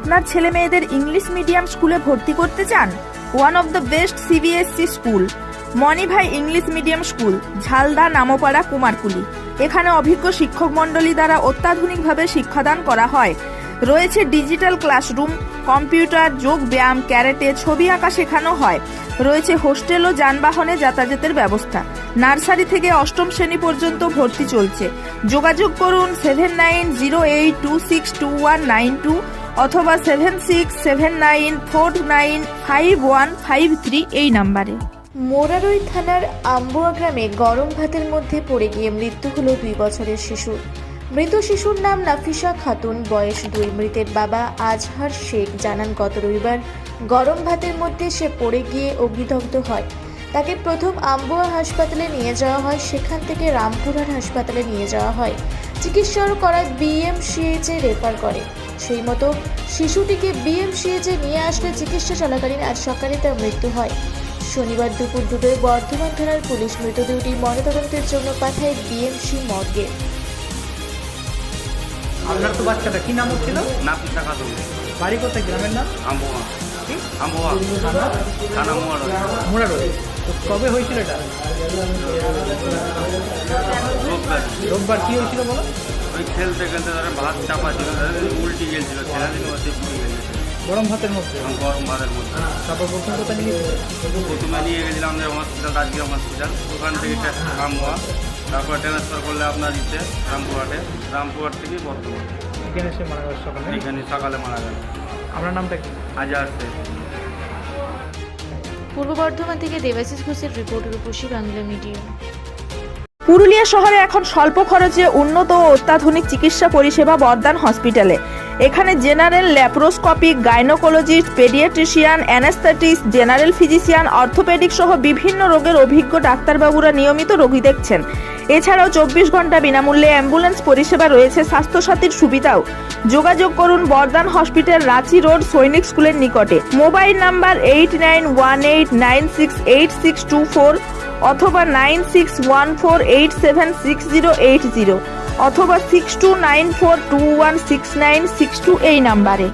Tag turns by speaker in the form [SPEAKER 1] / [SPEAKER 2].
[SPEAKER 1] আপনার ছেলে মেয়েদের ইংলিশ মিডিয়াম স্কুলে ভর্তি করতে চান? One of the best CBSE school Manibhai English medium school, Jhalda, Nampara, Kumarkuli. এখানে অভিজ্ঞ শিক্ষক মণ্ডলী দ্বারা অত্যাধুনিকভাবে শিক্ষাদান করা হয়। রয়েছে ডিজিটাল ক্লাসরুম, কম্পিউটার, যোগ ব্যায়াম, ক্যারেটে, ছবি আঁকা শেখানো হয়। রয়েছে হোস্টেল ও যানবাহনে যাতায়াতের ব্যবস্থা। নার্সারি থেকে অষ্টম শ্রেণী পর্যন্ত ভর্তি চলছে। যোগাযোগ করুন 7908262192 অথবা 7679495153 এই নাম্বারে।
[SPEAKER 2] মোরারই থানার আম্বুয়া গ্রামে গরম ভাতের মধ্যে পড়ে গিয়ে মৃত্যু হলো 2 বছরের শিশুর। মৃত শিশুর নাম নাফিসা খাতুন, বয়স 2। মৃতের বাবা আজহার শেখ জানান, গত রবিবার গরম ভাতের মধ্যে সে পড়ে গিয়ে অগ্নিদগ্ধ হয়। তাকে প্রথম আম্বুয়া হাসপাতালে নিয়ে যাওয়া হয়, সেখান থেকে রামপুরহাট হাসপাতালে নিয়ে যাওয়া হয়। চিকিৎসা করায় বিএমসিএইচে রেফার করে। সেই মতো শিশুটিকে বিএমসিএইচে নিয়ে আসলে চিকিৎসা চলাকালীন আজ সকালে তার মৃত্যু হয়। শনিবার দুপুর 2টায় বর্ধমান থানার পুলিশ মৃতদেহটি ময়নাতদন্তের জন্য পাঠায় বিএমসি মর্গে।
[SPEAKER 3] আপনার তো বাচ্চাটা কি নাম হচ্ছিল?
[SPEAKER 4] নাফিসা খাতুন।
[SPEAKER 3] বাড়ি কোথায়? গ্রামের নাম?
[SPEAKER 4] আম্বুয়া। আম্বুয়া থানা
[SPEAKER 3] মোরারই। তো কবে হয়েছিল এটা? রোববার। কি হয়েছিল বলো?
[SPEAKER 4] ওই খেলতে খেলতে তারা ভাত চাপা ছিল, উল্টি গেছিল, ছেলেদিন ওতে পুড়ে গেছে
[SPEAKER 3] গরম ভাতের মধ্যে?
[SPEAKER 4] গরম ভাতের মধ্যে।
[SPEAKER 3] তারপর প্রথম কোথায় নিয়ে
[SPEAKER 4] প্রথমে নিয়ে গেছিলাম আমাদের হসপিটাল, রাজগীর হসপিটাল। ওখান থেকে আম্বুয়া, তারপর ট্রান্সফার করলে আপনার দিতে রামপুরহাট থেকে বর্ধমান।
[SPEAKER 3] এখানে এসে মারা গেল সকালে?
[SPEAKER 4] এখানে সকালে মারা গেল।
[SPEAKER 3] আপনার নামটা কি?
[SPEAKER 4] আজহার শেখ।
[SPEAKER 2] পূর্ব বর্ধমান থেকে দেবাশিস ঘোষের রিপোর্ট, রূপসী বাংলা মিডিয়া।
[SPEAKER 1] পুরুলিয়া শহরে এখন স্বল্প খরচে উন্নত ও অত্যাধুনিক চিকিৎসা পরিষেবা বর্ধমান হসপিটালে। এখানে general, laparoscopic, gynaecologist, paediatrician, anaesthetist, general physician, orthopaedic সহ বিভিন্ন রোগের অভিজ্ঞ ডাক্তারবাবুরা নিয়মিত রোগী দেখছেন। এছাড়াও 24 ঘন্টা বিনামূল্যে অ্যাম্বুলেন্স পরিষেবা রয়েছে, স্বাস্থ্যসাথীর সুবিধাও। যোগাযোগ করুন বর্ধমান হসপিটাল, রাঁচি রোড, সৈনিক স্কুলের নিকটে। মোবাইল নাম্বার 8918968624 অথবা 9614876080 অথবা 6294216962 এই নাম্বারে।